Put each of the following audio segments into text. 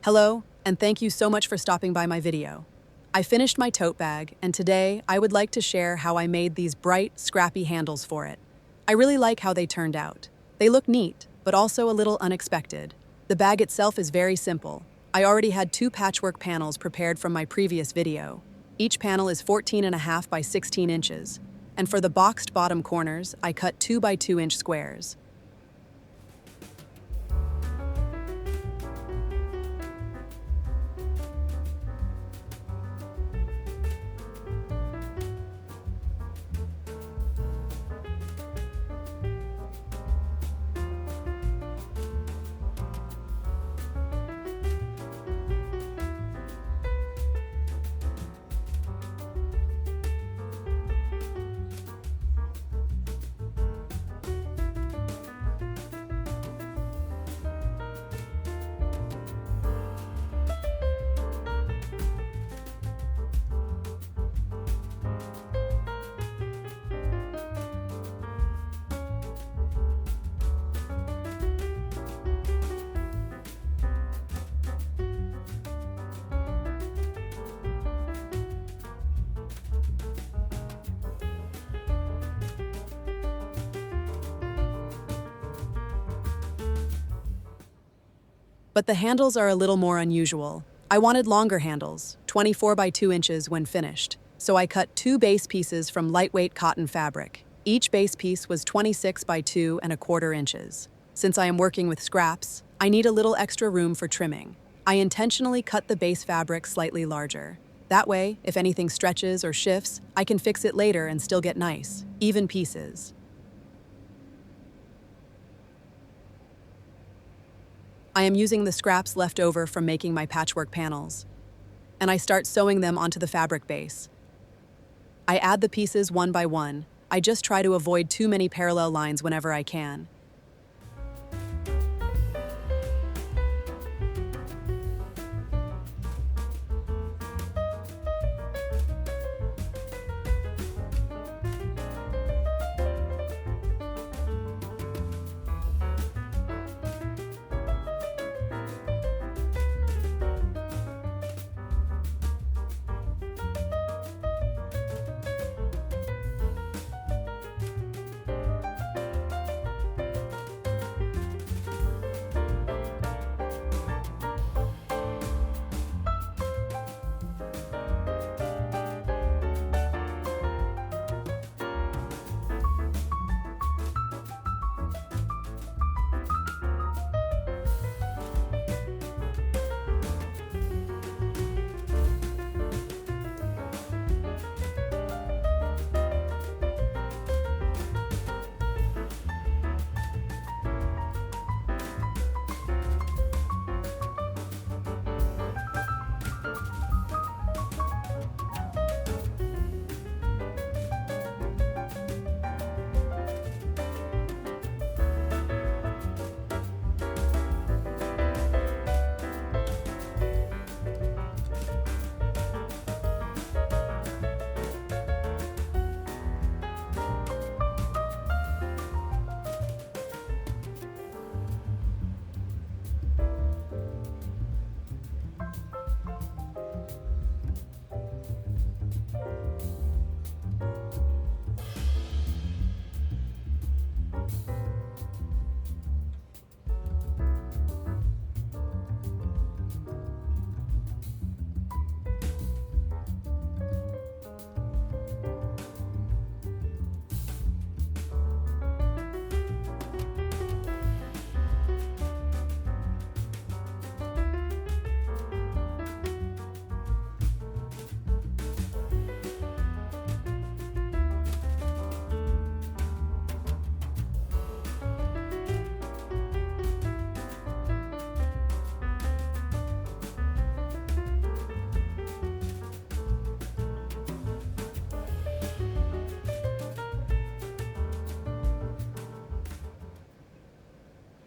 Hello, and thank you so much for stopping by my video. I finished my tote bag, and today I would like to share how I made these bright, scrappy handles for it. I really like how they turned out. They look neat, but also a little unexpected. The bag itself is very simple. I already had 2 patchwork panels prepared from my previous video. Each panel is 14.5 by 16 inches, and for the boxed bottom corners, I cut 2 by 2 inch squares. But the handles are a little more unusual. I wanted longer handles, 24 by 2 inches when finished, so I cut 2 base pieces from lightweight cotton fabric. Each base piece was 26 by 2.25 inches. Since I am working with scraps, I need a little extra room for trimming. I intentionally cut the base fabric slightly larger. That way, if anything stretches or shifts, I can fix it later and still get nice, even pieces. I am using the scraps left over from making my patchwork panels, and I start sewing them onto the fabric base. I add the pieces one by one. I just try to avoid too many parallel lines whenever I can.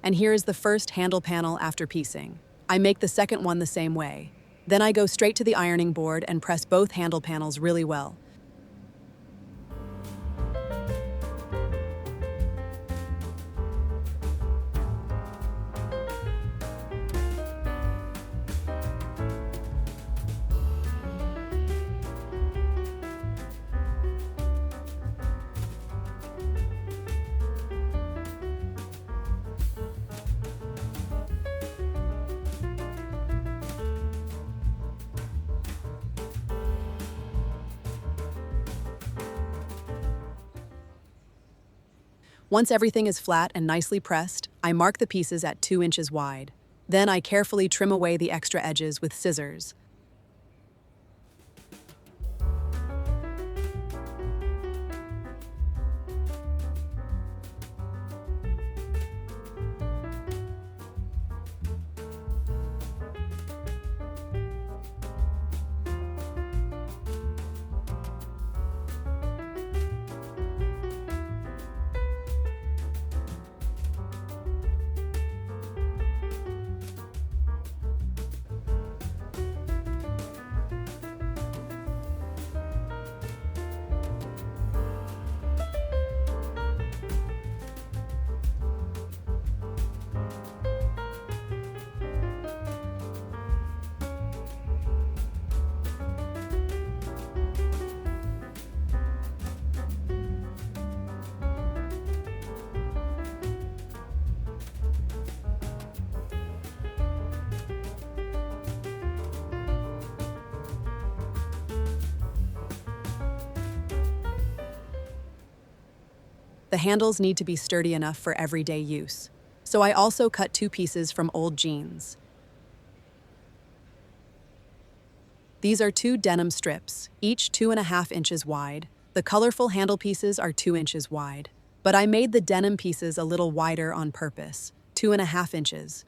And here is the first handle panel after piecing. I make the second one the same way. Then I go straight to the ironing board and press both handle panels really well. Once everything is flat and nicely pressed, I mark the pieces at 2 inches wide. Then I carefully trim away the extra edges with scissors. The handles need to be sturdy enough for everyday use, so I also cut 2 pieces from old jeans. These are 2 denim strips, each 2.5 inches wide. The colorful handle pieces are 2 inches wide, but I made the denim pieces a little wider on purpose, 2.5 inches.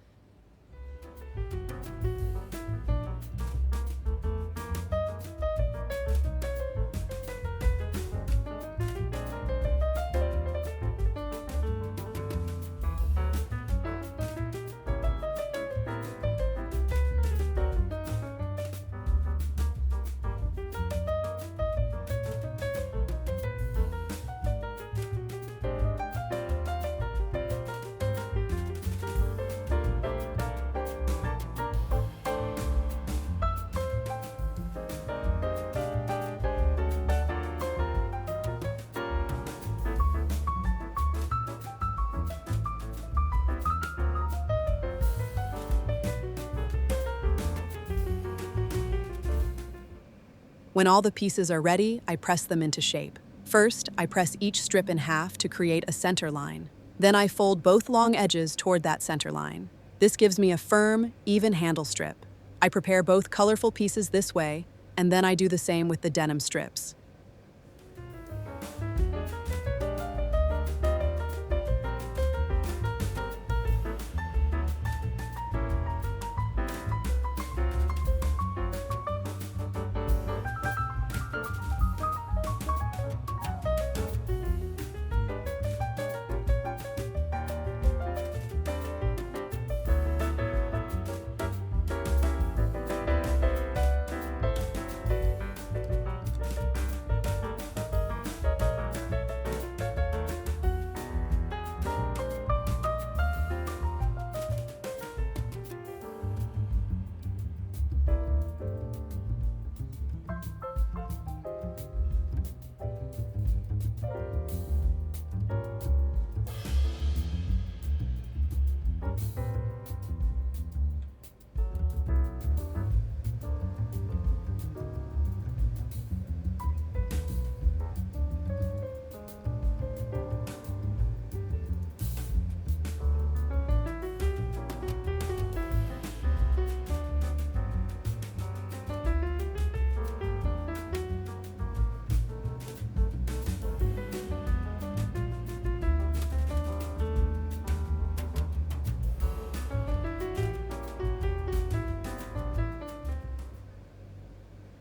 When all the pieces are ready, I press them into shape. First, I press each strip in half to create a center line. Then I fold both long edges toward that center line. This gives me a firm, even handle strip. I prepare both colorful pieces this way, and then I do the same with the denim strips.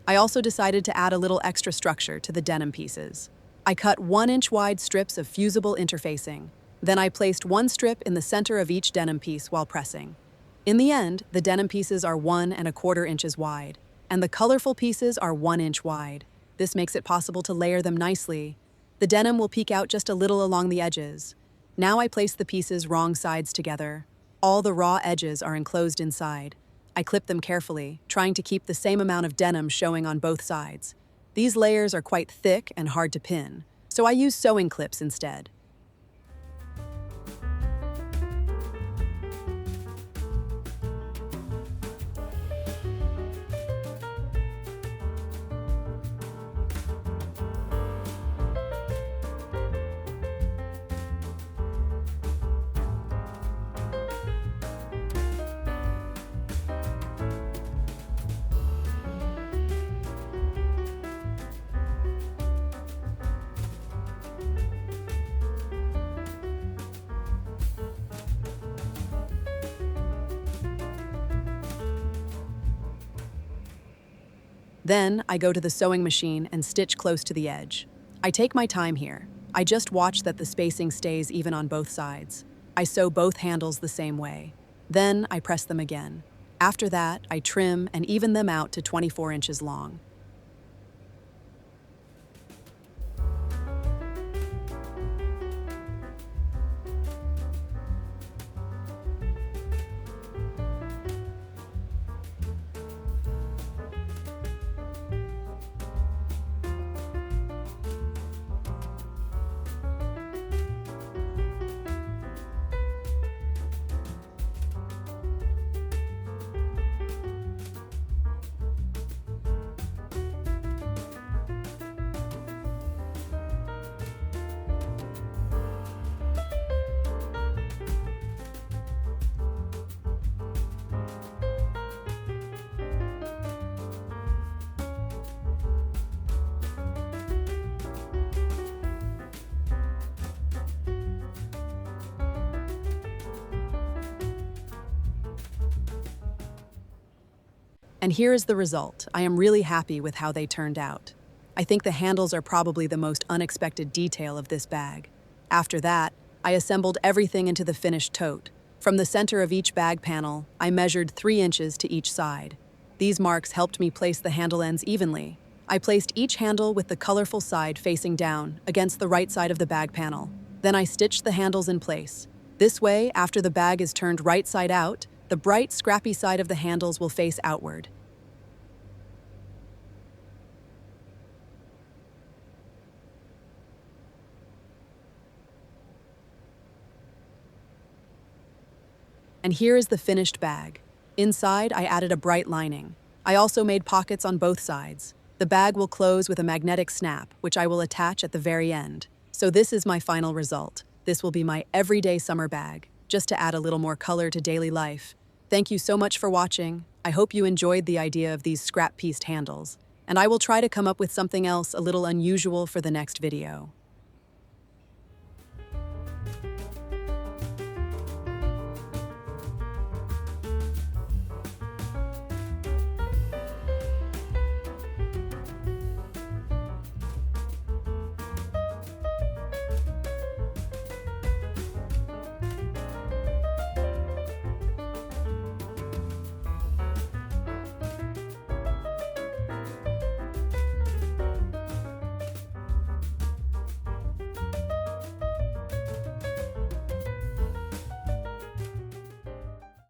I also decided to add a little extra structure to the denim pieces. I cut 1-inch wide strips of fusible interfacing. Then I placed 1 strip in the center of each denim piece while pressing. In the end, the denim pieces are 1¼ inches wide, and the colorful pieces are 1 inch wide. This makes it possible to layer them nicely. The denim will peek out just a little along the edges. Now I place the pieces wrong sides together. All the raw edges are enclosed inside. I clip them carefully, trying to keep the same amount of denim showing on both sides. These layers are quite thick and hard to pin, so I use sewing clips instead. Then I go to the sewing machine and stitch close to the edge. I take my time here. I just watch that the spacing stays even on both sides. I sew both handles the same way. Then I press them again. After that, I trim and even them out to 24 inches long. And here is the result. I am really happy with how they turned out. I think the handles are probably the most unexpected detail of this bag. After that, I assembled everything into the finished tote. From the center of each bag panel, I measured 3 inches to each side. These marks helped me place the handle ends evenly. I placed each handle with the colorful side facing down against the right side of the bag panel. Then I stitched the handles in place. This way, after the bag is turned right side out, the bright, scrappy side of the handles will face outward. And here is the finished bag. Inside, I added a bright lining. I also made pockets on both sides. The bag will close with a magnetic snap, which I will attach at the very end. So this is my final result. This will be my everyday summer bag, just to add a little more color to daily life. Thank you so much for watching. I hope you enjoyed the idea of these scrap-pieced handles, and I will try to come up with something else a little unusual for the next video.